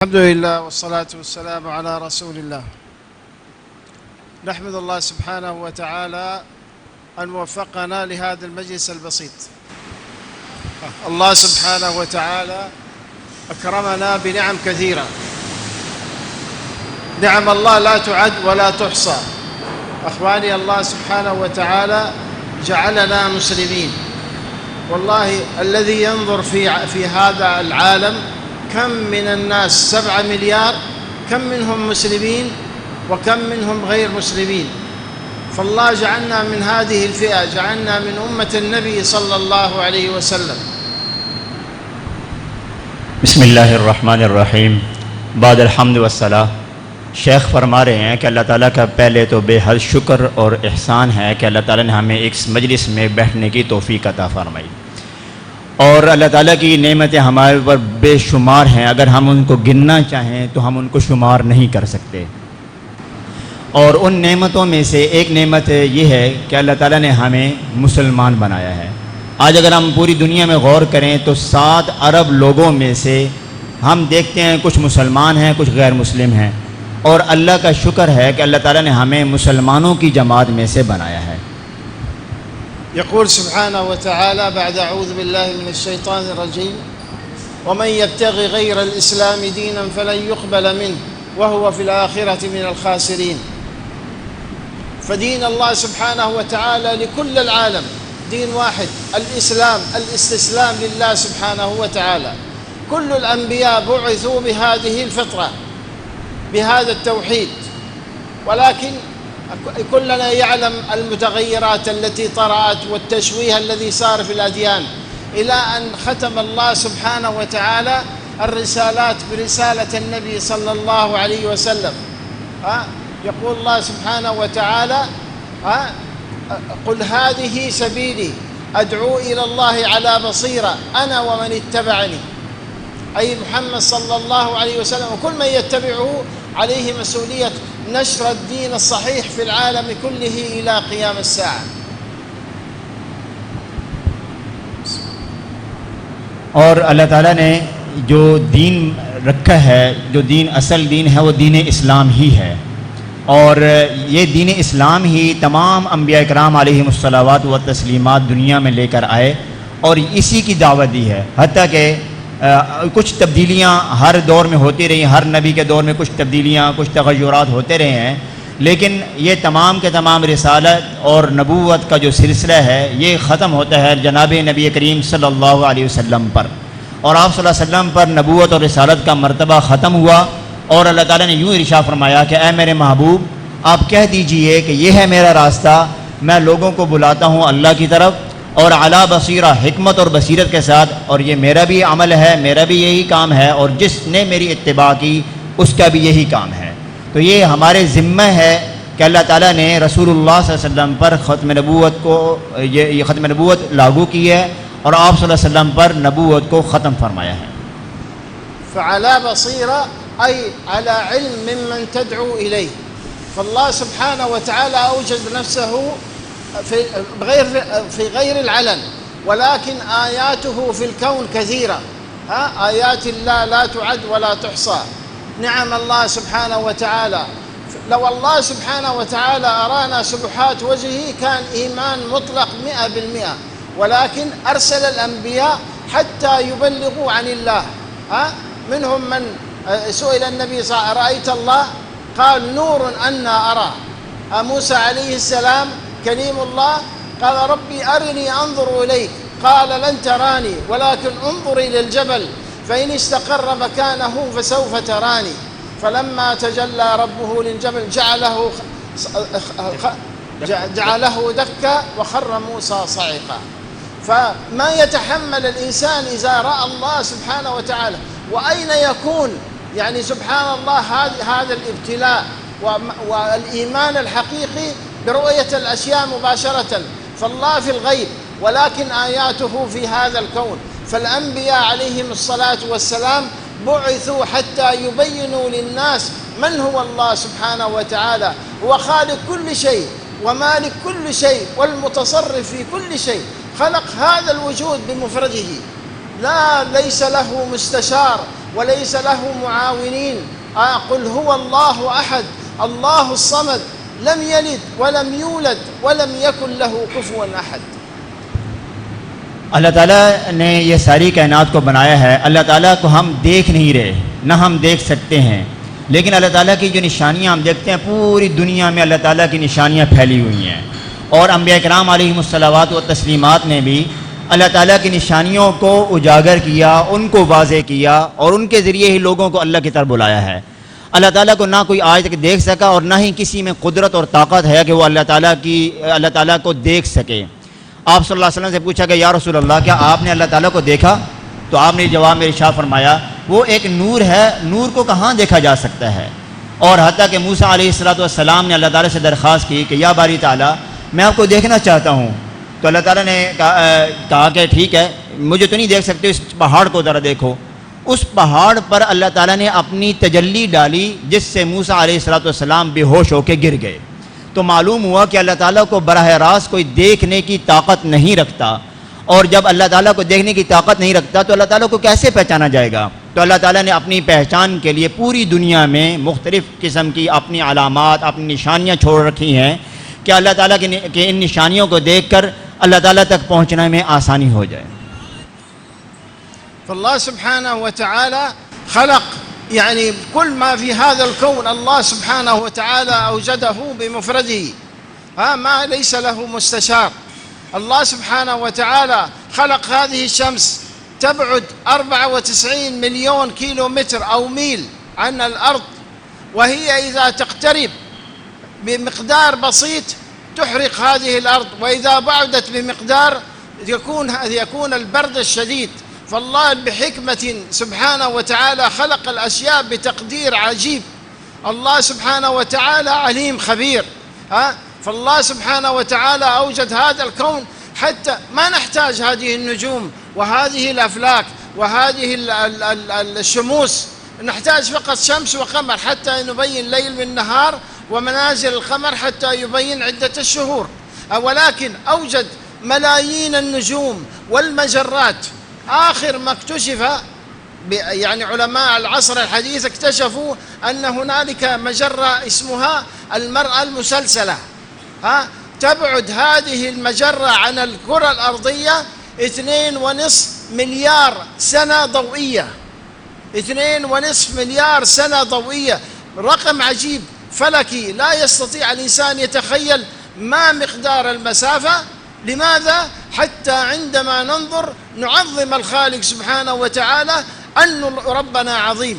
الحمد لله والصلاة والسلام على رسول الله. نحمد الله سبحانه وتعالى أن وفقنا لهذا المجلس البسيط. الله سبحانه وتعالى أكرمنا بنعم كثيرة، نعم الله لا تعد ولا تحصى. أخواني، الله سبحانه وتعالى جعلنا مسلمين. والله الذي ينظر في هذا العالم كم من الناس، 7 مليار، كم منهم مسلمين وكم منهم غير مسلمين. فالله جعلنا من هذه الفئة، جعلنا من أمة النبي صلى الله عليه وسلم. बिस्मिल्लाहिर्रहमानिर्रहीम। बाद अल्हम्द वस्सलाह। शेख फरमा रहे हैं कि अल्लाह ताला का पहले तो बेहद शुक्र और एहसान है कि अल्लाह ताला ने हमें एक मजलिस में बैठने की तौफीक अता फरमाई। और अल्लाह ताला की नेमतें हमारे ऊपर बेशुमार हैं, अगर हम उनको गिनना चाहें तो हम उनको शुमार नहीं कर सकते। और उन नेमतों में से एक नेमत ये है कि अल्लाह ताला ने हमें मुसलमान बनाया है। आज अगर हम पूरी दुनिया में गौर करें तो 7 अरब लोगों में से हम देखते हैं कुछ मुसलमान हैं, कुछ गैर मुस्लिम हैं। और अल्लाह का शुक्र है कि अल्लाह ताला ने हमें मुसलमानों की जमात में से बनाया है। يقول سبحانه وتعالى بعد أعوذ بالله من الشيطان الرجيم: ومن يبتغي غير الإسلام دينا فلن يقبل منه وهو في الآخرة من الخاسرين. فدين الله سبحانه وتعالى لكل العالم دين واحد، الإسلام، الاستسلام لله سبحانه وتعالى. كل الأنبياء بعثوا بهذه الفطرة، بهذا التوحيد، ولكن كلنا يعلم المتغيرات التي طرأت والتشويه الذي صار في الأديان، إلى أن ختم الله سبحانه وتعالى الرسالات برسالة النبي صلى الله عليه وسلم. يقول الله سبحانه وتعالى: قل هذه سبيلي أدعو إلى الله على بصيرة أنا ومن اتبعني، أي محمد صلى الله عليه وسلم وكل من يتبعه عليه مسؤولية نشر الدين الصحيح في العالم كله إلى قيام الساعة. और अल्लाह ताला ने जो दीन रखा है, जो दीन असल दीन है, वो दीन इस्लाम ही है। और ये दीन इस्लाम ही तमाम अम्बिया इकराम अलैहिमुस्सलावात व तस्लीमात दुनिया में लेकर आए और इसी की दावत दी है। हत्ता कि कुछ तब्दीलियाँ हर दौर में होती रही, हर नबी के दौर में कुछ तब्दीलियाँ, कुछ तग़य्युरात होते रहे हैं, लेकिन ये तमाम के तमाम रिसालत और नबूवत का जो सिलसिला है ये ख़त्म होता है जनाब नबी करीम सल्लल्लाहु अलैहि वसल्लम पर। और आप सल्लल्लाहु अलैहि वसल्लम पर नबूवत और रिसालत का मर्तबा ख़त्म हुआ और अल्लाह ताला ने यूँ इरशाद फरमाया कि ऐ मेरे महबूब, आप कह दीजिए कि ये है मेरा रास्ता, मैं लोगों को बुलाता हूँ अल्लाह की तरफ और अला बसीरा, हिकमत और बसीरत के साथ, और ये मेरा भी अमल है, मेरा भी यही काम है, और जिसने मेरी इत्तिबा की उसका भी यही काम है। तो ये हमारे ज़िम्मा है कि अल्लाह ताला ने रसूलुल्लाह सल्लल्लाहु अलैहि वसल्लम पर ख़त्म नबूवत को ये ख़त्म नबूवत लागू की है और आप सल्लल्लाहु अलैहि वसल्लम पर नबूवत को ख़त्म फरमाया है। فعلى بصيرة أي على علم ممن تدعو إليه. فالله سبحانه وتعالى أوجد نفسه في غير العلن، ولكن آياته في الكون كثيرة. آيات الله لا تعد ولا تحصى. نعم الله سبحانه وتعالى، لو الله سبحانه وتعالى أرانا سبحات وجهه كان إيمان مطلق 100%، ولكن أرسل الأنبياء حتى يبلغوا عن الله. منهم من سئل النبي صلى الله عليه وسلم: أرأيت الله؟ قال: نور أنا أرى. موسى عليه السلام كليم الله قال: ربي أرني أنظر إليك، قال: لن تراني ولكن انظر إلى الجبل فإن استقر مكانه فسوف تراني. فلما تجلى ربه للجبل جعله دكا وخر موسى صعقا. فما يتحمل الإنسان إذا رأى الله سبحانه وتعالى، وأين يكون يعني سبحان الله هذا الابتلاء والإيمان الحقيقي برؤية الأشياء مباشرة. فالله في الغيب ولكن آياته في هذا الكون. فالأنبياء عليهم الصلاة والسلام بعثوا حتى يبينوا للناس من هو الله سبحانه وتعالى، هو خالق كل شيء ومالك كل شيء والمتصرف في كل شيء. خلق هذا الوجود بمفرده، ليس له مستشار وليس له معاونين. قل هو الله أحد الله الصمد لم يلد ولم يولد ولم يكن له كفوا أحد. اللہ تعالیٰ نے یہ ساری کائنات کو بنایا ہے. اللہ تعالیٰ کو ہم دیکھ نہیں رہے، نہ ہم دیکھ سکتے ہیں، لیکن اللہ تعالیٰ کی جو نشانیاں ہم دیکھتے ہیں، پوری دنیا میں اللہ تعالیٰ کی نشانیاں پھیلی ہوئی ہیں. اور انبیاء کرام علیہم الصلوات و تسلیمات نے بھی اللہ تعالیٰ کی نشانیوں کو اجاگر کیا، ان کو واضح کیا، اور ان کے ذریعے ہی لوگوں کو اللہ کی طرف بلایا ہے. اللہ تعالیٰ کو نہ کوئی آج تک دیکھ سکا اور نہ ہی کسی میں قدرت اور طاقت ہے کہ وہ اللہ تعالیٰ کو دیکھ سکے. آپ صلی اللہ علیہ وسلم سے پوچھا کہ یا رسول اللہ کیا آپ نے اللہ تعالیٰ کو دیکھا؟ تو آپ نے جواب میں ارشاد فرمایا وہ ایک نور ہے، نور کو کہاں دیکھا جا سکتا ہے. اور حتیٰ کہ موسیٰ علیہ السلام نے اللہ تعالیٰ سے درخواست کی کہ یا باری تعالیٰ میں آپ کو دیکھنا چاہتا ہوں. تو اللہ تعالیٰ نے کہا کہ ٹھیک ہے، مجھے تو نہیں دیکھ سکتے، اس پہاڑ کو ذرا دیکھو. اس پہاڑ پر اللہ تعالیٰ نے اپنی تجلی ڈالی جس سے موسیٰ علیہ السلام بے ہوش ہو کے گر گئے. تو معلوم ہوا کہ اللہ تعالیٰ کو براہ راست کوئی دیکھنے کی طاقت نہیں رکھتا، اور جب اللہ تعالیٰ کو دیکھنے کی طاقت نہیں رکھتا تو اللہ تعالیٰ کو کیسے پہچانا جائے گا؟ تو اللہ تعالیٰ نے اپنی پہچان کے لیے پوری دنیا میں مختلف قسم کی اپنی علامات، اپنی نشانیاں چھوڑ رکھی ہیں کہ اللہ تعالیٰ کی ان نشانیوں کو دیکھ کر اللہ تعالیٰ تک پہنچنے میں آسانی ہو جائے. فالله سبحانه وتعالى خلق يعني كل ما في هذا الكون، الله سبحانه وتعالى أوجده بمفرده، ما ليس له مستشار. الله سبحانه وتعالى خلق هذه الشمس تبعد 94 مليون كيلو متر أو ميل عن الأرض، وهي إذا تقترب بمقدار بسيط تحرق هذه الأرض، وإذا بعدت بمقدار يكون البرد الشديد. فالله بحكمة سبحانه وتعالى خلق الأشياء بتقدير عجيب. الله سبحانه وتعالى عليم خبير. فالله سبحانه وتعالى أوجد هذا الكون حتى ما نحتاج هذه النجوم وهذه الأفلاك وهذه الشموس، نحتاج فقط شمس وقمر حتى نبين ليل من نهار، ومنازل القمر حتى يبين عدة الشهور. ولكن أوجد ملايين النجوم والمجرات. آخر ما اكتشف يعني علماء العصر الحديث اكتشفوا أن هنالك مجرة اسمها المرأة المسلسلة. تبعد هذه المجرة عن الكرة الأرضية 2.5 مليار سنة ضوئية. 2.5 مليار سنة ضوئية، رقم عجيب فلكي لا يستطيع الإنسان يتخيل ما مقدار المسافة. لماذا؟ حتى عندما ننظر نعظم الخالق سبحانه وتعالى أن ربنا عظيم.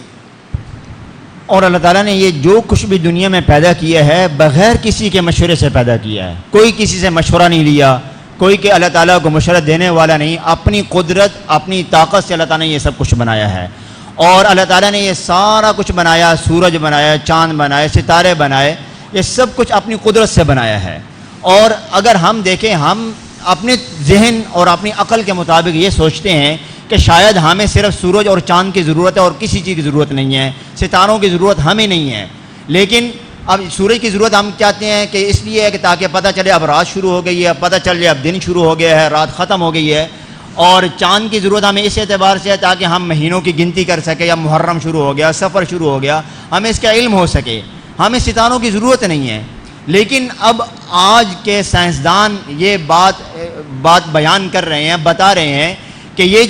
اور اللہ تعالیٰ نے یہ جو کچھ بھی دنیا میں پیدا کیا ہے بغیر کسی کے مشورے سے پیدا کیا ہے. کوئی کسی سے مشورہ نہیں لیا، کوئی کہ اللہ تعالیٰ کو مشورہ دینے والا نہیں. اپنی قدرت، اپنی طاقت سے اللہ تعالیٰ نے یہ سب کچھ بنایا ہے. اور اللہ تعالیٰ نے یہ سارا کچھ بنایا، سورج بنایا، چاند بنائے، ستارے بنائے، یہ سب کچھ اپنی قدرت سے بنایا ہے. اور اگر ہم دیکھیں، ہم اپنے ذہن اور اپنی عقل کے مطابق یہ سوچتے ہیں کہ شاید ہمیں صرف سورج اور چاند کی ضرورت ہے اور کسی چیز کی ضرورت نہیں ہے، ستاروں کی ضرورت ہمیں نہیں ہے. لیکن اب سورج کی ضرورت ہم چاہتے ہیں کہ اس لیے ہے کہ تاکہ پتہ چلے اب رات شروع ہو گئی ہے، پتہ چل جائے اب دن شروع ہو گیا ہے، رات ختم ہو گئی ہے. اور چاند کی ضرورت ہمیں اس اعتبار سے ہے تاکہ ہم مہینوں کی گنتی کر سکیں، یا محرم شروع ہو گیا، سفر شروع ہو گیا، ہمیں اس کا علم ہو سکے. ہمیں ستاروں کی ضرورت نہیں ہے. لیکن اب آج کے سائنسدان یہ بات بیان کر رہے ہیں، بتا رہے ہیں کہ یہ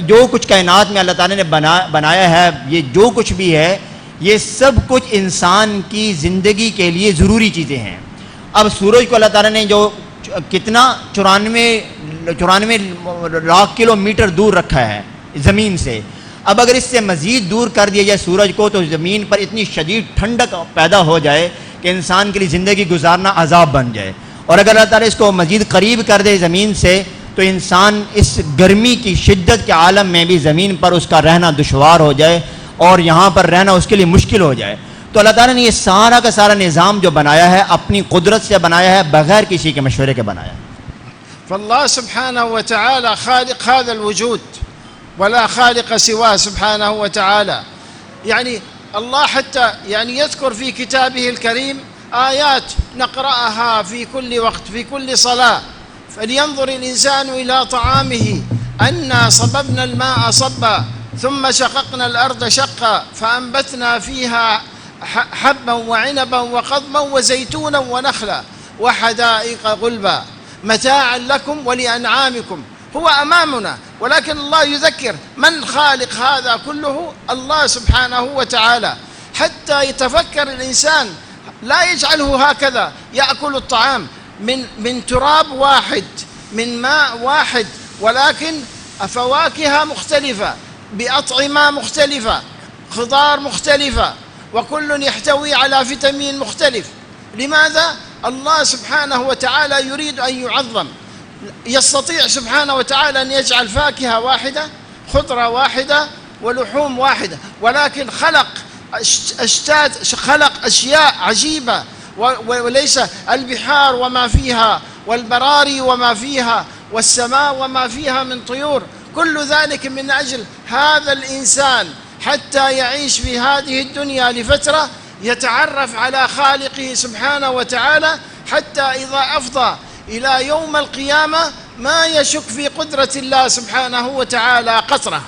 جو کچھ کائنات میں اللہ تعالیٰ نے بنایا ہے، یہ جو کچھ بھی ہے، یہ سب کچھ انسان کی زندگی کے لیے ضروری چیزیں ہیں. اب سورج کو اللہ تعالیٰ نے جو کتنا 94 لاکھ کلومیٹر دور رکھا ہے زمین سے. اب اگر اس سے مزید دور کر دیا جائے سورج کو تو زمین پر اتنی شدید ٹھنڈک پیدا ہو جائے کہ انسان کے لیے زندگی گزارنا عذاب بن جائے. اور اگر اللہ تعالیٰ اس کو مزید قریب کر دے زمین سے تو انسان اس گرمی کی شدت کے عالم میں بھی زمین پر اس کا رہنا دشوار ہو جائے اور یہاں پر رہنا اس کے لیے مشکل ہو جائے. تو اللہ تعالیٰ نے یہ سارا کا سارا نظام جو بنایا ہے اپنی قدرت سے بنایا ہے، بغیر کسی کے مشورے کے بنایا ہے. فالله سبحانه وتعالى خالق هذا الوجود ولا خالق سواه سبحانه وتعالى. يعني الله حتى يعني يذكر في كتابه الكريم آيات نقرأها في كل وقت في كل صلاة. فلينظر الإنسان إلى طعامه أنا صببنا الماء صبا ثم شققنا الأرض شقا فأنبتنا فيها حبا وعنبا وقضبا وزيتونا ونخلا وحدائق غلبا متاعا لكم ولأنعامكم. هو أمامنا، ولكن الله يذكر من خالق هذا كله؟ الله سبحانه وتعالى، حتى يتفكر الإنسان، لا يجعله هكذا يأكل الطعام من تراب واحد، من ماء واحد، ولكن فواكه مختلفة بأطعمة مختلفة، خضار مختلفة، وكل يحتوي على فيتامين مختلف. لماذا؟ الله سبحانه وتعالى يريد أن يعظم. يستطيع سبحانه وتعالى أن يجعل فاكهة واحدة، خضرة واحدة، ولحوم واحدة، ولكن خلق أشياء عجيبة، وليس البحار وما فيها، والبراري وما فيها، والسماء وما فيها من طيور، كل ذلك من أجل هذا الإنسان حتى يعيش في هذه الدنيا لفترة، يتعرف على خالقه سبحانه وتعالى، حتى إذا أفضى إلى يوم القيامة ما يشك في قدرة الله سبحانه وتعالى قطرة.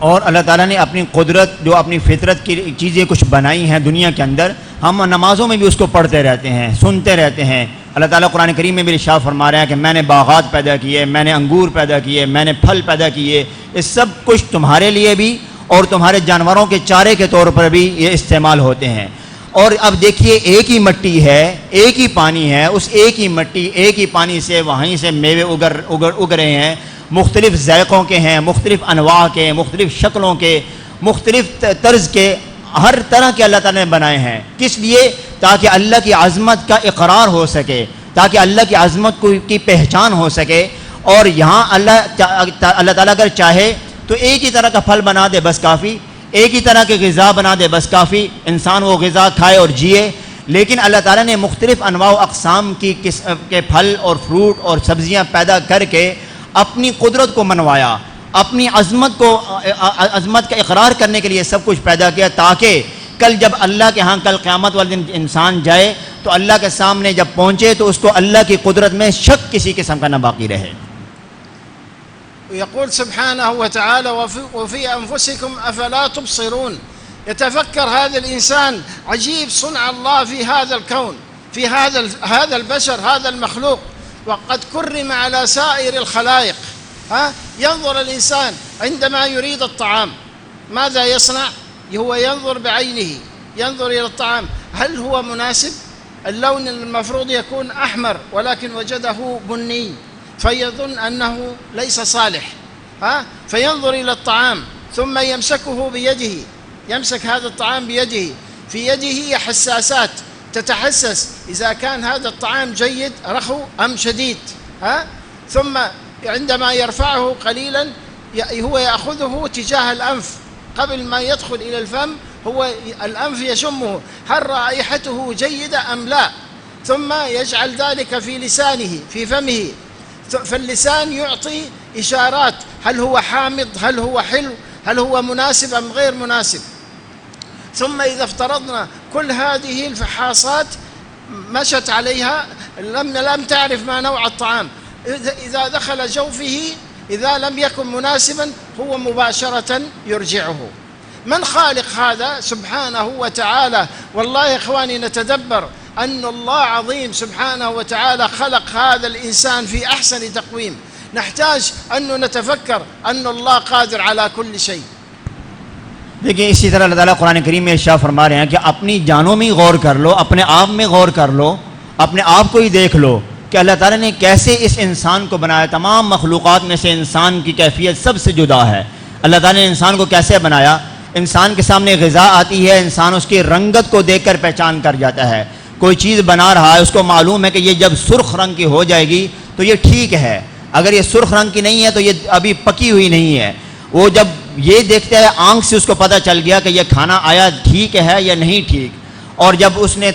और अल्लाह ताला ने अपनी कुदरत, जो अपनी फितरत की चीज़ें कुछ बनाई हैं दुनिया के अंदर, हम नमाज़ों में भी उसको पढ़ते रहते हैं, सुनते रहते हैं। अल्लाह ताला कुरान करीम में भी इरशाद फरमा रहा है कि मैंने बागात पैदा किए, मैंने अंगूर पैदा किए, मैंने फल पैदा किए, ये सब कुछ तुम्हारे लिए भी और तुम्हारे जानवरों के चारे के तौर पर भी ये इस्तेमाल होते हैं। और अब देखिए, एक ही मिट्टी है, एक ही पानी है, उस एक ही मिट्टी, एक ही पानी से वहीं से मेवे उग रहे हैं, मुख्तलिफ़ ज़ायक़ों के हैं, मुख्तलिफ़ अनवा के, मुख्तलिफ़ शक्लों के, मुख्तलिफ़ तर्ज़ के, हर तरह के अल्लाह ताला ने बनाए हैं। किस लिए? ताकि अल्लाह की अज़मत का इक़रार हो सके, ताकि अल्लाह की अज़मत की पहचान हो सके। और यहाँ अल्लाह ताला अगर चाहे तो एक ही तरह का फल बना दे बस काफ़ी, एक ही तरह के ग़िज़ा बना दे बस काफ़ी, इंसान वो ग़िज़ा खाए और जिए। लेकिन अल्लाह ताला ने मुख्तलिफ़ अनवा व अक़साम के फल और फ्रूट और सब्ज़ियाँ पैदा करके अपनी कुदरत को मनवाया, अपनी अज़मत का इक़रार करने के लिए सब कुछ पैदा किया, ताकि कल जब अल्लाह के यहाँ कल क़यामत वाले दिन इंसान जाए तो अल्लाह के सामने जब पहुँचे तो उसको अल्लाह की कुदरत में शक किसी किस्म का न बाकी रहे। يقول سبحانه وتعالى وفي أنفسكم أفلا تبصرون. يتفكر هذا الإنسان عجيب صنع الله في هذا الكون، في هذا البشر، هذا المخلوق، وقد كرم على سائر الخلائق. ينظر الإنسان عندما يريد الطعام ماذا يصنع؟ هو ينظر بعينه، ينظر إلى الطعام هل هو مناسب؟ اللون المفروض يكون أحمر ولكن وجده بني، فيظن أنه ليس صالح، فينظر إلى الطعام ثم يمسكه بيده، يمسك هذا الطعام بيده، في يده حساسات تتحسس إذا كان هذا الطعام جيد رخو أم شديد، ثم عندما يرفعه قليلا هو يأخذه تجاه الأنف، قبل ما يدخل إلى الفم هو الأنف يشمه هل رائحته جيدة أم لا، ثم يجعل ذلك في لسانه في فمه، فاللسان يعطي إشارات هل هو حامض، هل هو حلو، هل هو مناسب أم غير مناسب. ثم إذا افترضنا كل هذه الفحاصات مشت عليها لم تعرف ما نوع الطعام، إذا دخل جوفه إذا لم يكن مناسبا هو مباشرة يرجعه. من خالق هذا؟ سبحانه وتعالى. والله يا إخواني نتدبر أن الله عظيم سبحانه وتعالى خلق هذا الإنسان في أحسن تقويم، نحتاج أن نتفكر أن الله قادر على كل شيء. देखिए, इसी तरह अल्लाह ताला कुरान करीम में इरशाद फरमा रहे हैं कि अपनी जानों में गौर कर लो, अपने आप में गौर कर लो, अपने आप को ही देख लो कि अल्लाह ताला ने कैसे इस इंसान को बनाया। तमाम मखलूक़ात में से इंसान की कैफियत सबसे जुदा है। अल्लाह ताला ने इंसान को कैसे बनाया? इंसान के सामने ग़िज़ा आती है, इंसान उसकी रंगत को देखकर पहचान कर जाता है। कोई चीज़ बना रहा है, उसको मालूम है कि ये जब सुर्ख रंग की हो जाएगी तो ये ठीक है, अगर ये सुर्ख रंग की नहीं है तो ये अभी पकी हुई नहीं है। वो जब ये देखता है, आंख से उसको पता चल गया कि ये खाना आया ठीक है या नहीं ठीक। और जब उसने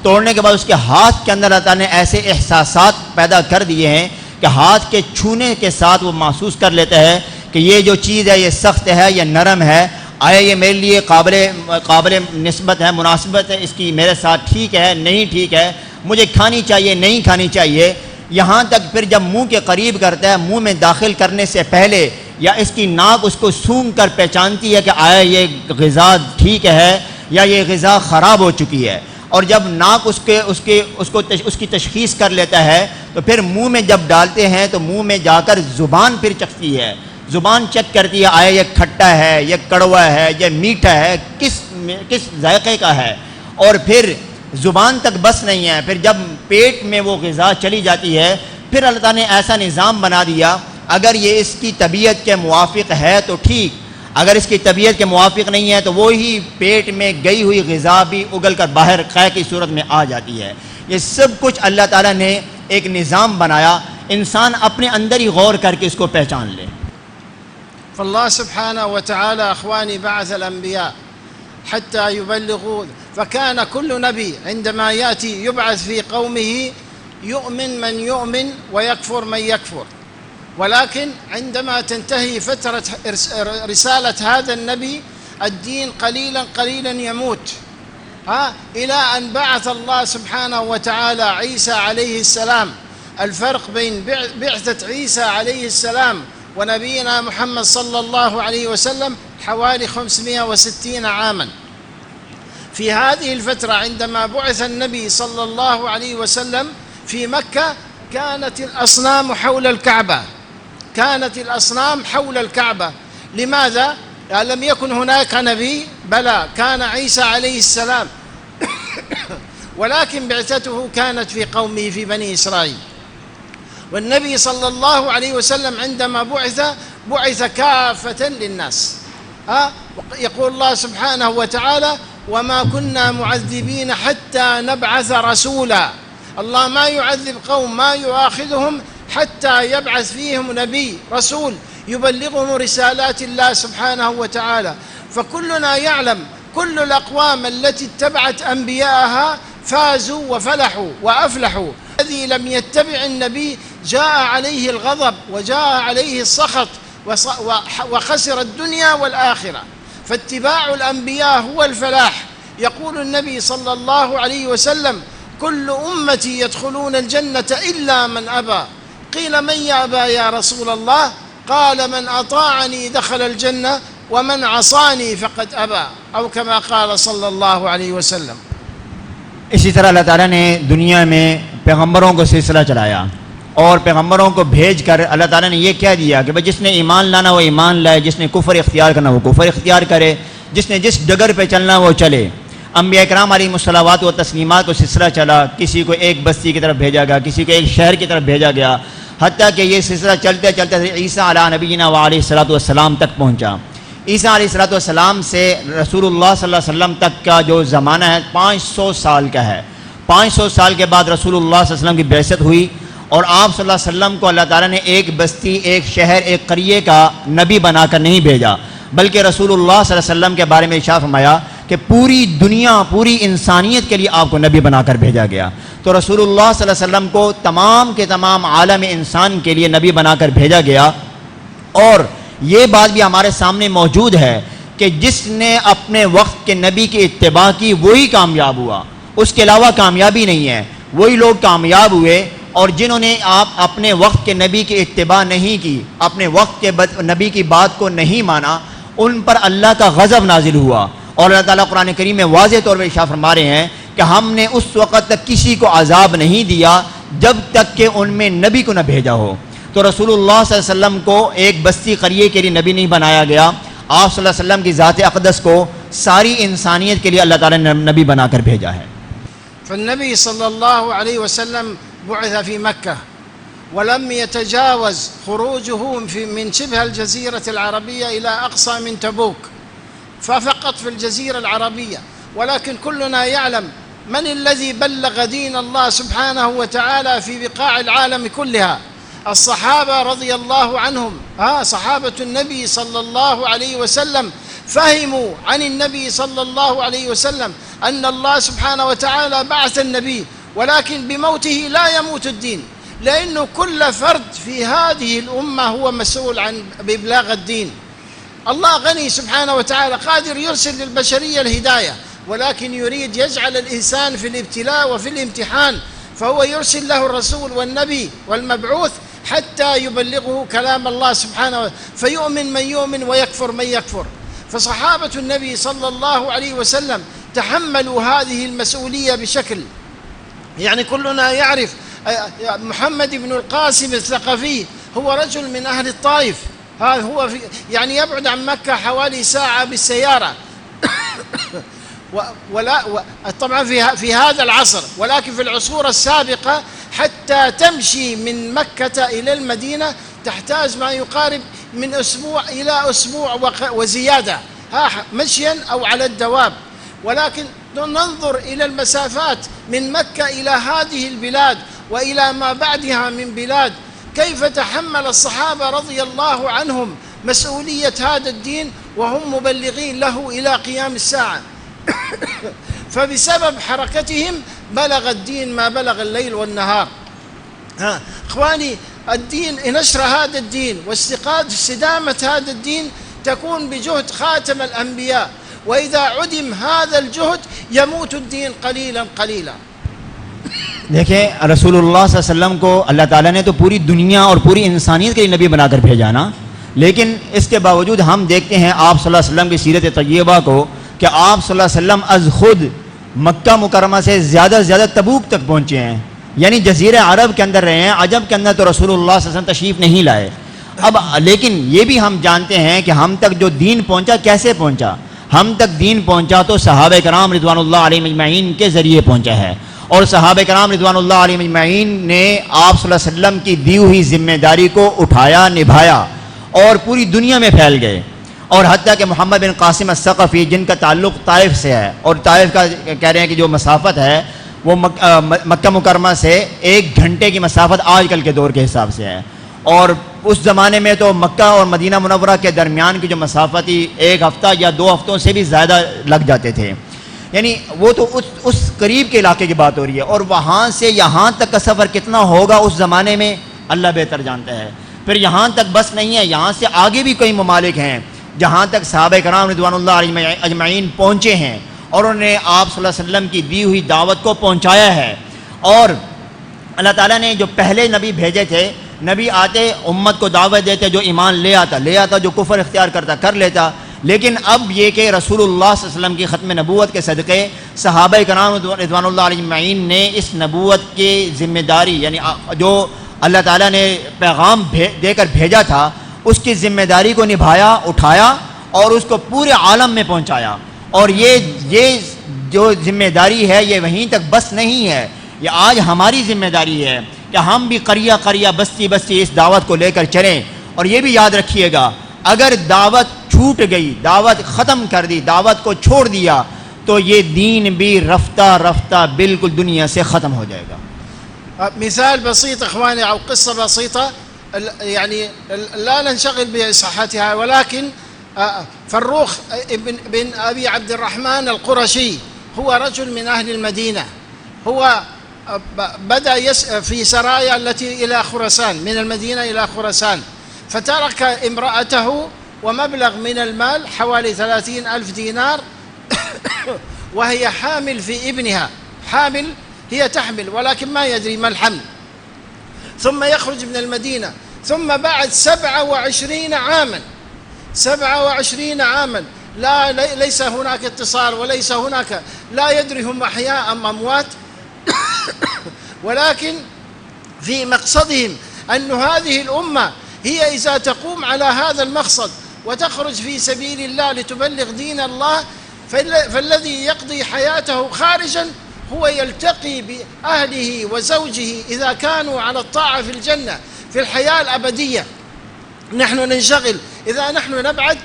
तोड़ने के बाद उसके हाथ के अंदर अल्लाह ने ऐसे एहसासात पैदा कर दिए हैं कि हाथ के छूने के साथ वो महसूस कर लेता है कि ये जो चीज़ है ये सख्त है या नरम है, आया ये मेरे लिए काबिल निस्बत है, मुनासिबत है, इसकी मेरे साथ ठीक है नहीं ठीक है, मुझे खानी चाहिए नहीं खानी चाहिए। यहाँ तक फिर जब मुंह के करीब करता है, मुंह में दाखिल करने से पहले या इसकी नाक उसको सूंघ कर पहचानती है कि आया ये ग़िज़ा ठीक है या ये ग़िज़ा ख़राब हो चुकी है। और जब नाक उसकी तशख़ीस कर लेता है तो फिर मुंह में जब डालते हैं तो मुंह में जाकर ज़ुबान फिर चखती है, ज़ुबान चेक करती है आया ये खट्टा है, ये कड़वा है, ये मीठा है, किस जायक़े का है। और फिर ज़ुबान तक बस नहीं है, फिर जब पेट में वो ग़िज़ा चली जाती है फिर अल्लाह ताला ने ऐसा निज़ाम बना दिया, अगर ये इसकी तबीयत के मुवाफ़िक़ है तो ठीक, अगर इसकी तबीयत के मुवाफ़िक़ नहीं है तो वो ही पेट में गई हुई ग़िज़ा भी उगल कर बाहर क़ै की सूरत में आ जाती है। ये सब कुछ अल्लाह ताला ने एक निज़ाम बनाया, इंसान अपने अंदर ही गौर करके इसको पहचान ले। فالله سبحانه وتعالى أخواني بعث الأنبياء حتى يبلغوا، فكان كل نبي عندما يأتي يبعث في قومه يؤمن من يؤمن ويكفر من يكفر، ولكن عندما تنتهي فترة رسالة هذا النبي الدين قليلا قليلا يموت، إلى أن بعث الله سبحانه وتعالى عيسى عليه السلام. الفرق بين بعثة عيسى عليه السلام ونبينا محمد صلى الله عليه وسلم حوالي 560 عاما. في هذه الفترة عندما بعث النبي صلى الله عليه وسلم في مكة كانت الأصنام حول الكعبة، كانت الأصنام حول الكعبة. لماذا؟ لم يكن هناك نبي، بلى كان عيسى عليه السلام ولكن بعثته كانت في قومه في بني إسرائيل. والنبي صلى الله عليه وسلم عندما بعث كافة للناس. يقول الله سبحانه وتعالى وما كنا معذبين حتى نبعث رسولا. الله ما يعذب قوم، ما يؤاخذهم حتى يبعث فيهم نبي رسول يبلغهم رسالات الله سبحانه وتعالى. فكلنا يعلم كل الأقوام التي اتبعت أنبياءها فازوا وفلحوا وأفلحوا. الذي لم يتبع النبي جاء عليه الغضب وجاء عليه السخط وخسر الدنيا والآخرة. فاتباع الأنبياء هو الفلاح. يقول النبي صلى الله عليه وسلم كل أمتي يدخلون الجنة إلا من أبى. قيل من يأبى يا رسول الله؟ قال من أطاعني دخل الجنة ومن عصاني فقد أبى، أو كما قال صلى الله عليه وسلم. इसी तरह अल्लाह ताला ने दुनिया में पैगम्बरों को सिलसिला चलाया और पैगम्बरों को भेज कर अल्लाह ताला ने ये कह दिया कि भाई जिसने ईमान लाना वो ईमान लाए, जिसने कुफर इख्तियार करना वो कुफर इख्तियार करे, जिसने जिस डगर पे चलना वो चले। अम्बिया इकराम अलैहिमुस्सलावात व तस्लीमात को सिलसिला चला, किसी को एक बस्ती की तरफ भेजा गया, किसी को एक शहर की तरफ भेजा गया, हत्ता कि ये सिलसिला चलते चलते ईसा अला नबीना व अलैहिस्सलातु वस्सलाम तक पहुँचा। ईसा अलैहिस्सलातु वस्सलाम से रसूलुल्लाह सल्लल्लाहु अलैहि वसल्लम तक का जो ज़माना है 500 साल का है। 500 साल के बाद रसूलुल्लाह सल्लल्लाहु अलैहि वसल्लम की बैसत हुई और आप सल्लल्लाहु अलैहि वसल्लम को अल्लाह ताला ने एक बस्ती, एक शहर, एक क़रिये का नबी बनाकर नहीं भेजा, बल्कि रसूलुल्लाह सल्लल्लाहु अलैहि वसल्लम के बारे में इरशाद फरमाया कि पूरी दुनिया, पूरी इंसानियत के लिए आपको नबी बनाकर भेजा गया। तो रसूलुल्लाह सल्लल्लाहु अलैहि वसल्लम को तमाम के तमाम आलम इंसान के लिए नबी बनाकर भेजा गया। और ये बात भी हमारे सामने मौजूद है कि जिसने अपने वक्त के नबी की इत्तिबा की वही कामयाब हुआ, उसके अलावा कामयाबी नहीं है। वही लोग कामयाब हुए और जिन्होंने आप अपने वक्त के नबी की इत्तिबा नहीं की, अपने वक्त के नबी की बात को नहीं माना, उन पर अल्लाह का गज़ब नाजिल हुआ। और अल्लाह ताला कुरान करीम में वाज़ेह तौर पर इरशाद फरमा रहे हैं कि हमने उस वक़्त तक किसी को अज़ाब नहीं दिया जब तक कि उनमें नबी को न भेजा हो। तो रसूलुल्लाह सल्लल्लाहु अलैहि वसल्लम को एक बस्ती क़रिये के लिए नबी नहीं बनाया गया, आप सल्लल्लाहु अलैहि वसल्लम की ज़ात अक़दस को सारी इंसानियत के लिए अल्लाह ताला ने नबी बनाकर भेजा है। فالنبي صلى الله عليه وسلم بعث في مكة ولم يتجاوز خروجه من شبه الجزيرة العربية إلى أقصى من تبوك، ففقط في الجزيرة العربية. ولكن كلنا يعلم من الذي بلغ دين الله سبحانه وتعالى في بقاع العالم كلها؟ الصحابة رضي الله عنهم. صحابة النبي صلى الله عليه وسلم فهموا عن النبي صلى الله عليه وسلم أن الله سبحانه وتعالى بعث النبي، ولكن بموته لا يموت الدين، لأنه كل فرد في هذه الأمة هو مسؤول عن بإبلاغ الدين. الله غني سبحانه وتعالى قادر يرسل للبشرية الهداية، ولكن يريد يجعل الإنسان في الابتلاء وفي الامتحان، فهو يرسل له الرسول والنبي والمبعوث حتى يبلغه كلام الله سبحانه وتعالى، فيؤمن من يؤمن ويكفر من يكفر. فصحابة النبي صلى الله عليه وسلم تحملوا هذه المسؤولية بشكل، يعني كلنا يعرف محمد بن القاسم الثقفي، هو رجل من أهل الطائف، هذا هو يعني يبعد عن مكة حوالي ساعة بالسيارة طبعا في هذا العصر، ولكن في العصور السابقة حتى تمشي من مكة إلى المدينة تحتاج ما يقارب من أسبوع إلى أسبوع وزيادة، مشيا أو على الدواب. ولكن ننظر إلى المسافات من مكة إلى هذه البلاد وإلى ما بعدها من بلاد، كيف تحمل الصحابة رضي الله عنهم مسؤولية هذا الدين وهم مبلغين له إلى قيام الساعة. فبسبب حركتهم بلغ الدين ما بلغ الليل والنهار. إخواني، الدين، نشر هذا الدين واستدامة هذا الدين تكون بجهد خاتم الأنبياء، وإذا عدم هذا الجهد يموت الدين قليلا قليلا. देखें रसूलुल्लाह सल्लल्लाहु अलैहि वसल्लम को अल्लाह ताला ने तो पूरी दुनिया और पूरी इंसानियत के लिए नबी बनाकर भेजा ना, लेकिन इसके बावजूद हम देखते हैं आप सल्लल्लाहु अलैहि वसल्लम की सीरत तय्यबा को कि आप सल्लल्लाहु अलैहि वसल्लम अज खुद मक्का मुकरमा से ज़्यादा तबूक तक पहुँचे हैं, यानी जज़ीरा अरब के अंदर रहे हैं, अजब के अंदर तो रसूलुल्लाह सल्लल्लाहु अलैहि वसल्लम तशरीफ़ नहीं लाए। अब लेकिन ये भी हम जानते हैं कि हम तक जो दीन पहुँचा कैसे पहुँचा, हम तक दीन पहुँचा तो सहाबा कराम रिज़वानुल्लाह अलैहिम अजमईन के ज़रिए पहुँचा है, और सहाबा कराम रिज़वानुल्लाह अलैहिम अजमईन ने आप सल्लल्लाहु अलैहि वसल्लम की दी हुई जिम्मेदारी को उठाया, निभाया और पूरी दुनिया में फैल गए। और हत्ता कि मोहम्मद बिन कासिम अस्सक़फ़ी जिनका ताल्लुक़ ताइफ से है, और ताइफ का कह रहे हैं कि जो मसाफ़त है वो मक्का मुकरमा से 1 घंटे की मसाफ़त आजकल के दौर के हिसाब से है, और उस ज़माने में तो मक्का और मदीना मुनव्वरा के दरमियान की जो मसाफ़त ही 1 हफ़्ता या 2 हफ़्तों से भी ज़्यादा लग जाते थे, यानी वो तो उस करीब के इलाके की बात हो रही है। और वहाँ से यहाँ तक का सफ़र कितना होगा उस ज़माने में अल्लाह बेहतर जानता है। फिर यहाँ तक बस नहीं है, यहाँ से आगे भी कई ममालिक हैं जहाँ तक सहाबा कराम रिज़वानुल्लाह अलैहिम अजमईन पहुँचे हैं और उन्होंने आप सल्लल्लाहु अलैहि वसल्लम की दी हुई दावत को पहुँचाया है। और अल्लाह ताला ने जो पहले नबी भेजे थे, नबी आते उम्मत को दावत देते, जो ईमान ले आता, जो कुफ्र इख्तियार करता कर लेता। लेकिन अब ये कि रसूलुल्लाह सल्लल्लाहु अलैहि वसल्लम की ख़त्म नबूवत के सदक़े सहाबा कराम रिज़वानुल्लाह अलैहिम ने इस नबूवत की ज़िम्मेदारी, यानी जो अल्लाह ताला ने पैगाम देकर भेजा था उसकी ज़िम्मेदारी को निभाया, उठाया और उसको पूरे आलम में पहुँचाया। और ये जो ज़िम्मेदारी है ये वहीं तक बस नहीं है, ये आज हमारी ज़िम्मेदारी है कि हम भी करिया करिया बस्ती बस्ती इस दावत को लेकर चलें। और ये भी याद रखिएगा, अगर दावत छूट गई, दावत ख़त्म कर दी, दावत को छोड़ दिया, तो ये दीन भी रफ्ता रफ्ता बिल्कुल दुनिया से ख़त्म हो जाएगा। مثال بسيط إخواني أو قصة بسيطة، يعني لا ننشغل بصحتها، ولكن فروخ بن أبي عبد الرحمن القرشي هو رجل من أهل المدينة، هو بدأ في سرايا التي إلى خراسان، من المدينة إلى خراسان، فترك امرأته ومبلغ من المال حوالي 30,000 دينار وهي حامل في ابنها، حامل، هي تحمل ولكن ما يدري ما الحمل. ثم يخرج من المدينة، ثم بعد 27 عاما ليس هناك اتصال وليس هناك، لا يدري هم أحياء أم أموات ولكن في مقصدهم أن هذه الأمة هي إذا تقوم على هذا المقصد وتخرج في سبيل الله لتبلغ دين الله، فالذي يقضي حياته خارجا هو يلتقي بأهله وزوجه إذا كانوا على الطاعة في الجنة في الحياة الأبدية. نحن ننشغل، إذا نحن نبعد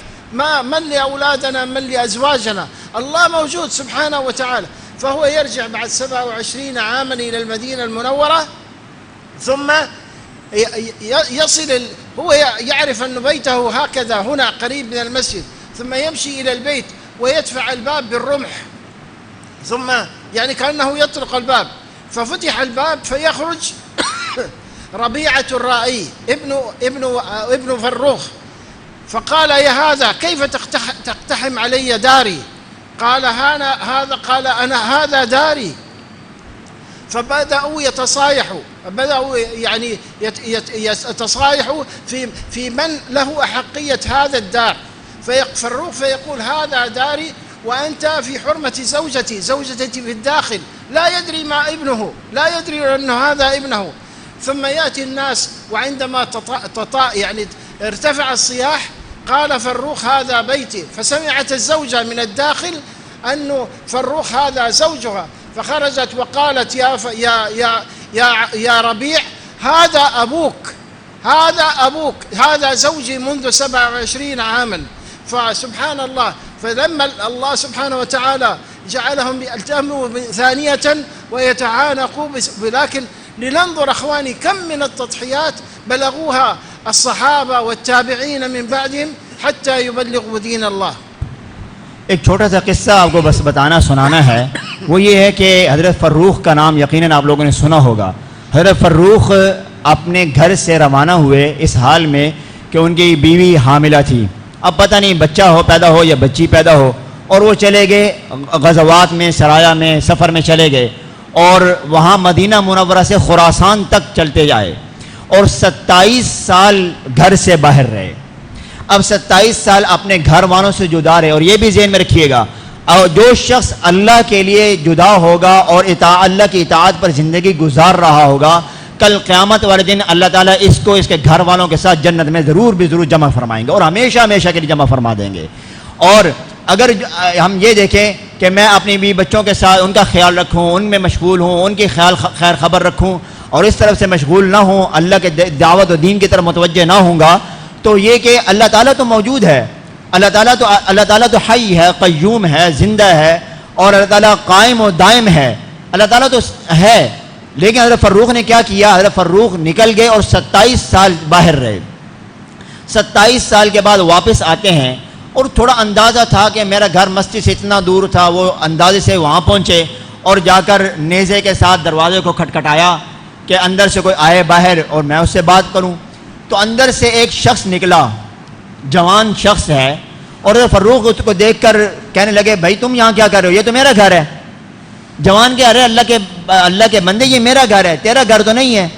من لأولادنا، من لأزواجنا، الله موجود سبحانه وتعالى. فهو يرجع بعد 27 عاما إلى المدينة المنورة، ثم يصل، هو يعرف أن بيته هكذا هنا قريب من المسجد، ثم يمشي إلى البيت ويدفع الباب بالرمح، ثم يعني كأنه يطرق الباب، ففتح الباب فيخرج ربيعة الرائي ابن فروخ، فقال: يا هذا كيف تقتحم علي داري؟ قال: أنا هذا داري. فبدأوا يتصايحوا، بدأوا يعني يتصايحوا في من له أحقية هذا الدار. فالروح فيقول هذا داري وأنت في حرمة زوجتي في الداخل، لا يدري ما ابنه، لا يدري أنه هذا ابنه. ثم يأتي الناس وعندما يعني ارتفع الصياح قال فروخ هذا بيتي، فسمعت الزوجة من الداخل أنه فروخ هذا زوجها، فخرجت وقالت يا ربيع هذا أبوك، هذا زوجي منذ 27 عاما. فسبحان الله، فلما الله سبحانه وتعالى جعلهم يلتموا ثانية ويتعانقوا، ولكن لننظر أخواني كم من التضحيات بلغوها الصحابة والتابعين من بعدهم حتى يبلغوا دين الله. ایک چھوٹا سا قصہ آپ کو بس سنانا ہے، وہ یہ ہے کہ حضرت فروخ کا نام یقیناً آپ لوگوں نے سنا ہوگا. حضرت فروخ اپنے گھر سے روانہ ہوئے اس حال میں کہ ان کی بیوی حاملہ تھی. اب پتہ نہیں بچہ پیدا ہو یا بچی پیدا ہو، اور وہ چلے گئے غزوات میں، سرایا میں، سفر میں چلے گئے، اور وہاں مدینہ منورہ سے خراسان تک چلتے جائے، اور 27 سال گھر سے باہر رہے. اب 27 سال اپنے گھر والوں سے جدا رہے. اور یہ بھی ذہن میں رکھیے گا، اور جو شخص اللہ کے لیے جدا ہوگا اور اللہ کی اطاعت پر زندگی گزار رہا ہوگا، کل قیامت والے دن اللہ تعالیٰ اس کو اس کے گھر والوں کے ساتھ جنت میں ضرور جمع فرمائیں گے، اور ہمیشہ ہمیشہ کے لیے جمع فرما دیں گے. اور اگر ہم یہ دیکھیں کہ میں اپنی بیوی بچوں کے ساتھ ان کا خیال رکھوں، ان میں مشغول ہوں، ان کی خیر خبر رکھوں، اور اس طرف سے مشغول نہ ہوں، اللہ کے دعوت و دین کی طرف متوجہ نہ ہوں گا، تو یہ کہ اللہ تعالیٰ تو موجود ہے، اللہ تعالیٰ تو حی ہے، قیوم ہے، زندہ ہے، اور اللہ تعالیٰ قائم و دائم ہے، اللہ تعالیٰ تو ہے. لیکن حضرت فروخ نے کیا کیا؟ حضرت فروخ نکل گئے اور 27 سال باہر رہے. 27 سال کے بعد واپس آتے ہیں، اور تھوڑا اندازہ تھا کہ میرا گھر مسجد سے اتنا دور تھا، وہ اندازے سے وہاں پہنچے اور جا کر نیزے کے ساتھ دروازے کو کھٹکھٹایا کہ اندر سے کوئی آئے باہر اور میں اس سے بات کروں. تو اندر سے ایک شخص نکلا، جوان شخص ہے، اور فروخ اس کو دیکھ کر کہنے لگے بھائی تم یہاں کیا کر رہے ہو؟ یہ تو میرا گھر ہے. جوان کہ ارے اللہ کے بندے یہ میرا گھر ہے، تیرا گھر تو نہیں ہے.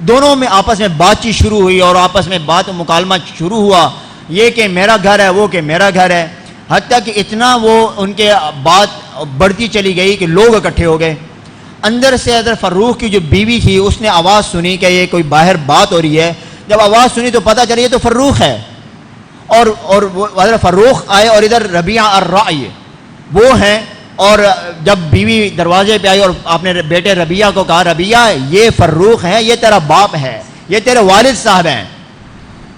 دونوں میں آپس میں بات چیت شروع ہوئی، اور آپس میں بات و مکالمہ شروع ہوا، یہ کہ میرا گھر ہے، وہ کہ میرا گھر ہے. حتیٰ کہ اتنا وہ ان کے بات بڑھتی چلی گئی کہ لوگ اکٹھے ہو گئے. اندر سے حضرت فروخ کی جو بیوی تھی اس نے آواز سنی کہ یہ کوئی باہر بات ہو رہی ہے. جب آواز سنی تو پتہ چلا یہ تو فروخ ہے. اور حضرت فروخ آئے، اور ادھر ربیعہ الرعی وہ ہیں. اور جب بیوی دروازے پہ آئی اور آپ نے بیٹے ربیعہ کو کہا ربیعہ یہ فروخ ہے، یہ تیرا باپ ہے، یہ تیرے والد صاحب ہیں،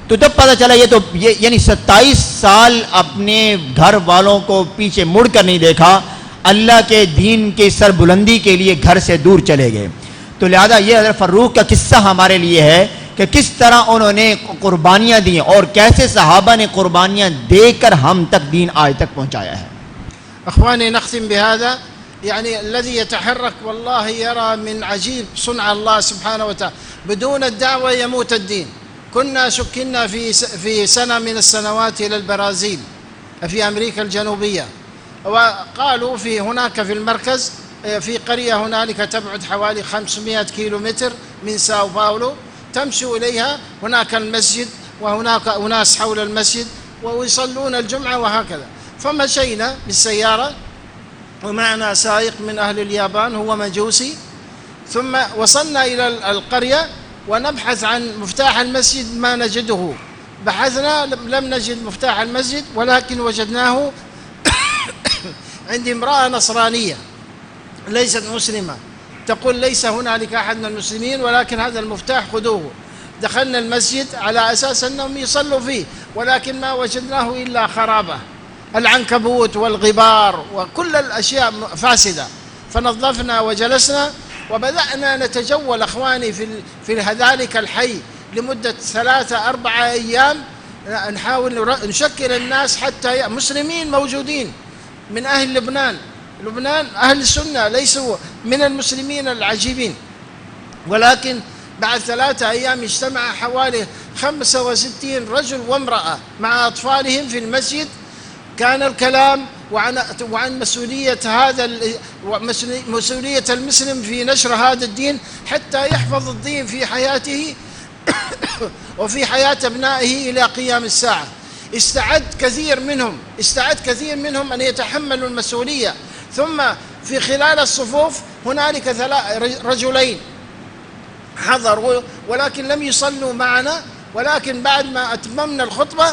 تو تب پتہ چلا یہ تو یعنی 27 سال اپنے گھر والوں کو پیچھے مڑ کر نہیں دیکھا، اللہ کے دین کی سر بلندی کے لیے گھر سے دور چلے گئے. تو لہذا یہ حضرت فروخ کا قصہ ہمارے لیے ہے کہ کس طرح انہوں نے قربانیاں دیں، اور کیسے صحابہ نے قربانیاں دے کر ہم تک دین آج تک پہنچایا ہے. اخواني نختم بهذا، يعني الذي يتحرك والله يرى من عجيب صنع الله سبحانه وتعالى. بدون الدعوة يموت الدين. كنا شكلنا في سنة من السنوات إلى البرازيل في أمريكا الجنوبية، وقالوا في هناك في المركز في قرية هنالك تبعد حوالي 500 كيلومتر من ساو باولو، تمشي إليها، هناك المسجد وهناك أناس حول المسجد ويصلون الجمعة وهكذا. فمشينا بالسيارة ومعنا سائق من أهل اليابان هو مجوسي، ثم وصلنا إلى القرية ونبحث عن مفتاح المسجد ما نجده. بحثنا لم نجد مفتاح المسجد، ولكن وجدناه عند امرأة نصرانية ليست مسلمة، تقول ليس هنالك أحد من المسلمين ولكن هذا المفتاح خذوه. دخلنا المسجد على أساس أنهم يصلوا فيه، ولكن ما وجدناه إلا خرابة، العنكبوت والغبار وكل الأشياء فاسدة. فنظفنا وجلسنا وبدأنا نتجول أخواني في ذلك الحي لمدة 3-4 أيام، نحاول نشكل الناس حتى مسلمين موجودين من أهل لبنان أهل السنة ليسوا من المسلمين العجيبين. ولكن بعد 3 أيام اجتمع حوالي 65 رجل وامرأة مع أطفالهم في المسجد. كان الكلام وعن مسؤولية مسؤولية المسلم في نشر هذا الدين حتى يحفظ الدين في حياته وفي حياة أبنائه إلى قيام الساعة. استعد كثير منهم أن يتحملوا المسؤولية. ثم في خلال الصفوف هنالك رجلين حضروا ولكن لم يصلوا معنا، ولكن بعد ما أتممنا الخطبة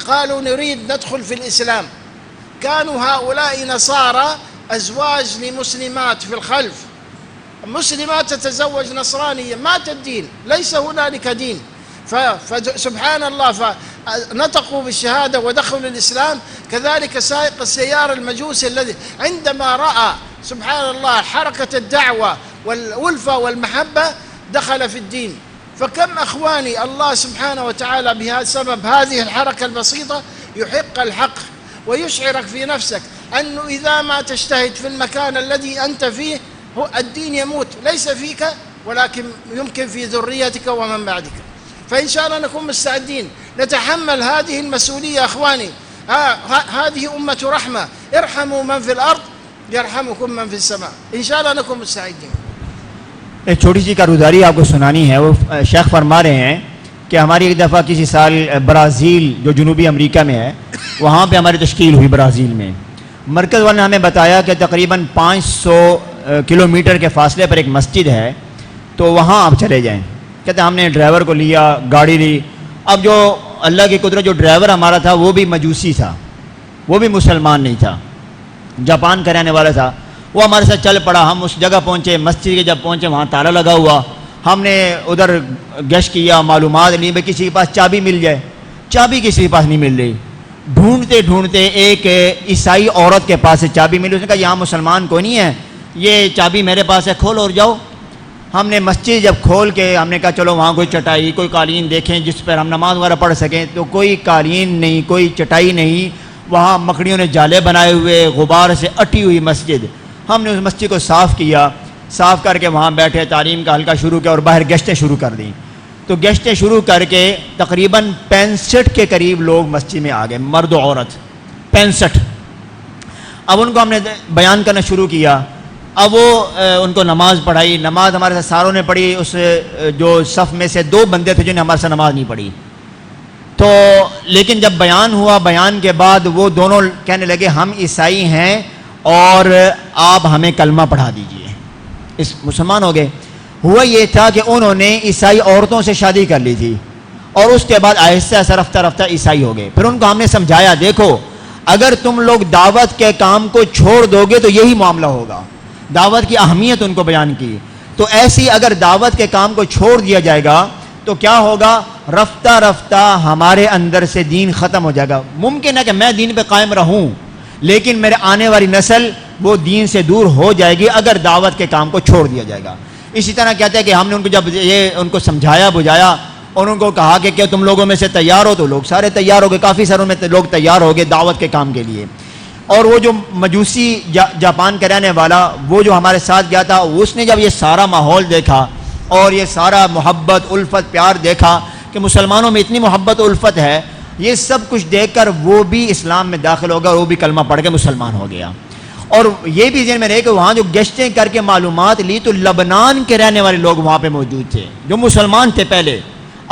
قالوا نريد ندخل في الإسلام. كانوا هؤلاء نصارى أزواج لمسلمات في الخلف، مسلمات تتزوج نصرانية، مات الدين، ليس هنالك دين. فسبحان الله فنطقوا بالشهادة ودخلوا الإسلام. كذلك سائق السيارة المجوسي الذي عندما رأى سبحان الله حركة الدعوة والألفة والمحبة دخل في الدين. فكم أخواني الله سبحانه وتعالى بسبب هذه الحركة البسيطة يحق الحق ويشعرك في نفسك أنه إذا ما تجتهد في المكان الذي أنت فيه الدين يموت، ليس فيك ولكن يمكن في ذريتك ومن بعدك. فإن شاء الله نكون مستعدين نتحمل هذه المسؤولية أخواني. هذه أمة رحمة، ارحموا من في الأرض يرحمكم من في السماء. إن شاء الله نكون مستعدين. ایک چھوٹی سی کارگزاری آپ کو سنانی ہے. وہ شیخ فرما رہے ہیں کہ ہماری ایک دفعہ کسی سال برازیل جو جنوبی امریکہ میں ہے وہاں پہ ہماری تشکیل ہوئی. برازیل میں مرکز والے نے ہمیں بتایا کہ تقریباً 500 کلومیٹر کے فاصلے پر ایک مسجد ہے، تو وہاں آپ چلے جائیں. کہتے ہیں ہم نے ڈرائیور کو لیا، گاڑی لی. اب جو اللہ کی قدرت، جو ڈرائیور ہمارا تھا وہ بھی مجوسی تھا، وہ بھی مسلمان نہیں تھا، جاپان کا رہنے والا تھا. وہ ہمارے ساتھ چل پڑا. ہم اس جگہ پہنچے، مسجد کے جب پہنچے وہاں تالا لگا ہوا. ہم نے ادھر گشت کیا، معلومات لی بھائی کسی کے پاس چابی مل جائے. چابی کسی کے پاس نہیں مل رہی. ڈھونڈتے ایک عیسائی عورت کے پاس سے چابی ملی. اس نے کہا یہاں مسلمان کوئی نہیں ہے، یہ چابی میرے پاس ہے، کھول اور جاؤ. ہم نے مسجد جب کھول کے ہم نے کہا چلو وہاں کوئی چٹائی، کوئی قالین دیکھیں جس پر ہم نماز وغیرہ پڑھ سکیں. تو کوئی قالین نہیں، کوئی چٹائی نہیں. وہاں مکڑیوں نے جالے بنائے ہوئے، غبار سے اٹی ہوئی مسجد. ہم نے اس مسجد کو صاف کیا، صاف کر کے وہاں بیٹھے، تعلیم کا حلقہ شروع کیا اور باہر گشتیں شروع کر دیں. تو گشتیں شروع کر کے تقریباً 65 کے قریب لوگ مسجد میں آ گئے، مرد و عورت 65. اب ان کو ہم نے بیان کرنا شروع کیا. اب وہ ان کو نماز پڑھائی. نماز ہمارے ساتھ ساروں نے پڑھی. اس جو صف میں سے 2 بندے تھے جنہیں ہمارے ساتھ نماز نہیں پڑھی. تو لیکن جب بیان ہوا، بیان کے بعد وہ دونوں کہنے لگے ہم عیسائی ہیں اور آپ ہمیں کلمہ پڑھا دیجئے. اس مسلمان ہو گئے. ہوا یہ تھا کہ انہوں نے عیسائی عورتوں سے شادی کر لی تھی اور اس کے بعد آہستہ آہستہ رفتہ رفتہ عیسائی ہو گئے. پھر ان کو ہم نے سمجھایا دیکھو اگر تم لوگ دعوت کے کام کو چھوڑ دو گے تو یہی معاملہ ہوگا. دعوت کی اہمیت ان کو بیان کی. تو ایسی اگر دعوت کے کام کو چھوڑ دیا جائے گا تو کیا ہوگا، رفتہ رفتہ ہمارے اندر سے دین ختم ہو جائے گا. ممکن ہے کہ میں دین پہ قائم رہوں لیکن میرے آنے والی نسل وہ دین سے دور ہو جائے گی اگر دعوت کے کام کو چھوڑ دیا جائے گا. اسی طرح کہتے ہیں کہ ہم نے ان کو جب یہ ان کو سمجھایا بجھایا اور ان کو کہا کہ کیا تم لوگوں میں سے تیار ہو، تو لوگ سارے تیار ہو گئے. کافی ساروں میں لوگ تیار ہو گئے دعوت کے کام کے لیے. اور وہ جو مجوسی جاپان کا رہنے والا وہ جو ہمارے ساتھ گیا تھا، اس نے جب یہ سارا ماحول دیکھا اور یہ سارا محبت الفت پیار دیکھا کہ مسلمانوں میں اتنی محبت الفت ہے، یہ سب کچھ دیکھ کر وہ بھی اسلام میں داخل ہو گیا اور وہ بھی کلمہ پڑھ کے مسلمان ہو گیا. اور یہ بھی ذہن میں رہے کہ وہاں جو گشتیں کر کے معلومات لی تو لبنان کے رہنے والے لوگ وہاں پہ موجود تھے جو مسلمان تھے، پہلے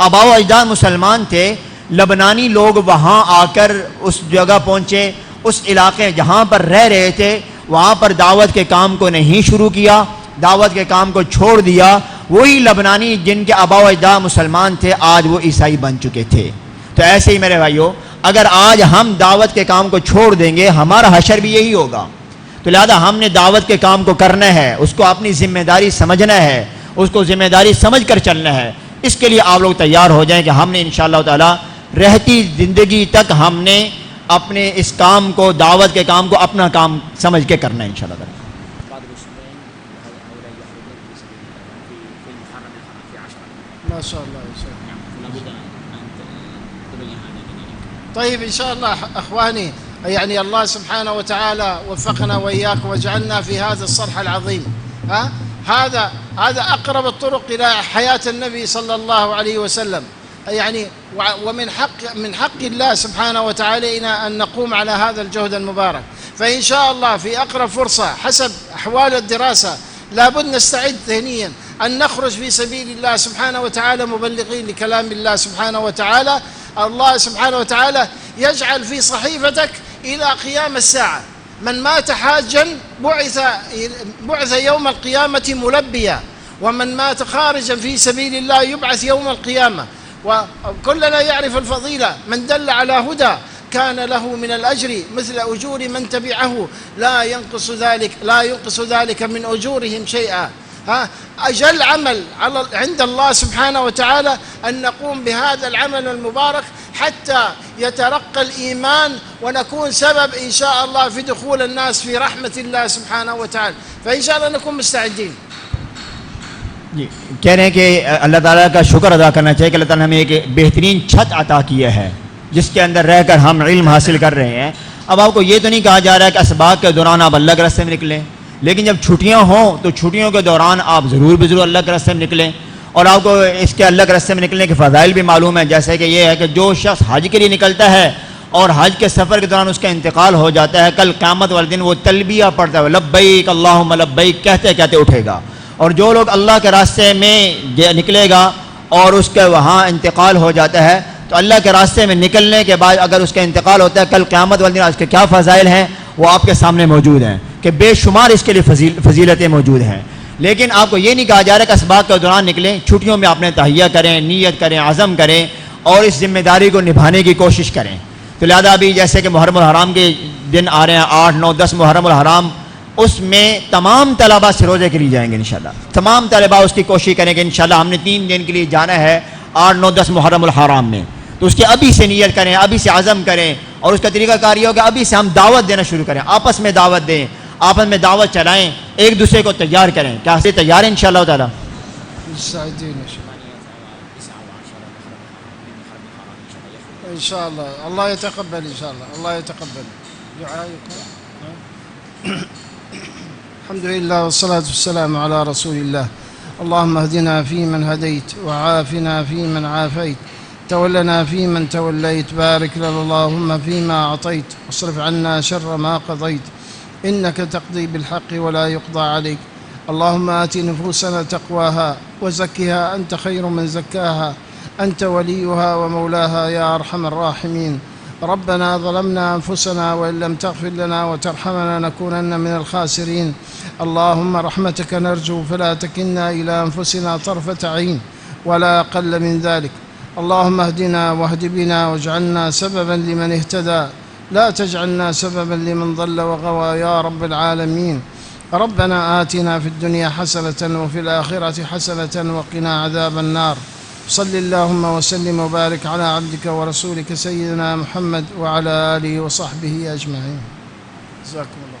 آباء و اجداد مسلمان تھے. لبنانی لوگ وہاں آ کر اس جگہ پہنچے، اس علاقے جہاں پر رہ رہے تھے وہاں پر دعوت کے کام کو نہیں شروع کیا، دعوت کے کام کو چھوڑ دیا. وہی لبنانی جن کے آباء و اجداد مسلمان تھے آج وہ عیسائی بن چکے تھے. تو ایسے ہی میرے بھائیو اگر آج ہم دعوت کے کام کو چھوڑ دیں گے ہمارا حشر بھی یہی ہوگا. تو لہذا ہم نے دعوت کے کام کو کرنا ہے، اس کو اپنی ذمہ داری سمجھنا ہے، اس کو ذمہ داری سمجھ کر چلنا ہے. اس کے لیے آپ لوگ تیار ہو جائیں کہ ہم نے انشاءاللہ تعالی رہتی زندگی تک ہم نے اپنے اس کام کو، دعوت کے کام کو اپنا کام سمجھ کے کرنا ہے انشاءاللہ تعالی. ما شاء الله. طيب إن شاء الله أخواني، يعني الله سبحانه وتعالى وفقنا وإياكم وجعلنا في هذا الصرح العظيم. هذا أقرب الطرق إلى حياة النبي صلى الله عليه وسلم. يعني ومن حق الله سبحانه وتعالى أن نقوم على هذا الجهد المبارك. فإن شاء الله في أقرب فرصة حسب أحوال الدراسة لابد نستعد ذهنيا أن نخرج في سبيل الله سبحانه وتعالى مبلغين لكلام الله سبحانه وتعالى. الله سبحانه وتعالى يجعل في صحيفتك إلى قيام الساعة من مات حاجا بعث يوم القيامة ملبيا، ومن مات خارجا في سبيل الله يبعث يوم القيامة. وكلنا يعرف الفضيلة، من دل على هدى كان له من الأجر مثل أجور من تبعه لا ينقص ذلك من أجورهم شيئا. أجل عمل عند الله سبحانه وتعالى أن نقوم بهذا العمل المبارك حتى يترقى الإيمان ونكون سبب إن شاء الله في دخول الناس في رحمة الله سبحانه وتعالى، فإن شاء الله نكون مستعدين. जी कह रहे हैं कि अल्लाह ताला का शुक्र अदा करना चाहिए कि अल्लाह ताला ने हमें एक बेहतरीन छत अता किया है जिसके अंदर रहकर हम इल्म हासिल कर रहे हैं। अब आपको ये तो नहीं कहा जा रहा है कि असबाब के दौरान आप अल्लाह के रास्ते में निकलें, लेकिन जब छुट्टियां हों तो छुट्टियों के दौरान आप ज़रूर अल्लाह के रास्ते में निकलें। और आपको इसके अल्लाह के रास्ते में निकलने के फ़ज़ाइल भी मालूम है, जैसे कि ये है कि जो शख्स हज के लिए निकलता है और हज के सफ़र के दौरान उसका इंतकाल हो जाता है, कल क़यामत वाले दिन वो तलबिया पढ़ता है, लब्बैक अल्लाहुम्मा लब्बैक कहते कहते उठेगा। और जो लोग अल्लाह के रास्ते में निकलेगा और उसका वहाँ इंतकाल हो जाता है तो अल्लाह के रास्ते में निकलने के बाद अगर उसका इंतकाल होता है कल क़यामत वाले दिन उसके क्या फ़ज़ाइल हैं वो आपके सामने मौजूद हैं कि बेशुमार इसके लिए फजीलतें मौजूद हैं। लेकिन आपको ये नहीं कहा जा रहा कि असबाब के दौरान निकलें, छुट्टियों में आपने तहिया करें, नीयत करें, अज़म करें और इस जिम्मेदारी को निभाने की कोशिश करें। तो लिहाजा अभी जैसे कि मुहर्रम हराम के दिन आ रहे हैं 8, 9, 10 मुहर्रम हराम, उसमें तमाम तलबा से रोज़े के लिए जाएंगे इंशाल्लाह। तमाम तलबा उसकी कोशिश करेंगे इंशाल्लाह। हमने 3 दिन के लिए जाना है 8, 9, 10 मुहर्रम हराम में, तो उसके अभी से नियत करें, अभी से आज़म करें और उसका तरीक़ाकार ये होगा अभी से हम दावत देना शुरू करें, आपस में दावत दें, आपस में दावत चलाएं, एक दूसरे को तैयार करें। क्या से तैयार हैं इंशाअल्लाह ताला? इंशाअल्लाह अल्लाह यतक़ब्बल, इंशाअल्लाह अल्लाह यतक़ब्बल दुआएकुम। अल्हम्दुलिल्लाह वस्सलातु वस्सलामु अला रसूलिल्लाह। अल्लाहुम्मा अहदिना फ़ीमन हदैत वआफ़िना फ़ीमन आफ़ैत तवल्लना फ़ीमन तवल्लैत बारिक लना अल्लाहुम्मा फ़ीमा अअतैत वस्रिफ़ अन्ना शर्र मा क़ज़ैत इन्नक तक़दी बिल हक़्क़ि वला युक़ज़ा अलैक। अल्लाहुम्मा आति नुफ़ूसना तक़वाहा वज़क्किहा अंत खैरु मन ज़क्काहा अंत वलियुहा व मौलाहा या अरहमर राहिमीन। रब्बना ज़लमना अनफुसना व इन लम तग़फ़िर लना व तरहमना लनकूनन्न मिनल ख़ासिरीन। अल्लाहुम्मा रहमतक नरजू फला तकिलना इला अनफुसिना तरफ़त ऐन वला अक़ल्ल मिन ज़ालिक। अल्लाहुम्मा अहदिना वहद बिना वजअलना सबबन लिमन इहतदा ला तजअलना सबबन लिमन ضل वग़वा या रब्बल आलमीन। रब्बना आतिना फ़िद दुनिया हसनतन व फ़िल आखिरति हसनतन व क़िना अज़ाबन नार। सल्लि अल्लाहुम्मा व सल्लिम व बारिक अला अब्दिका व रसूलिका सय्यिदिना मुहम्मद व अला आलिहि व सहबिहि अजमईन। जज़ाकुमुल्लाह।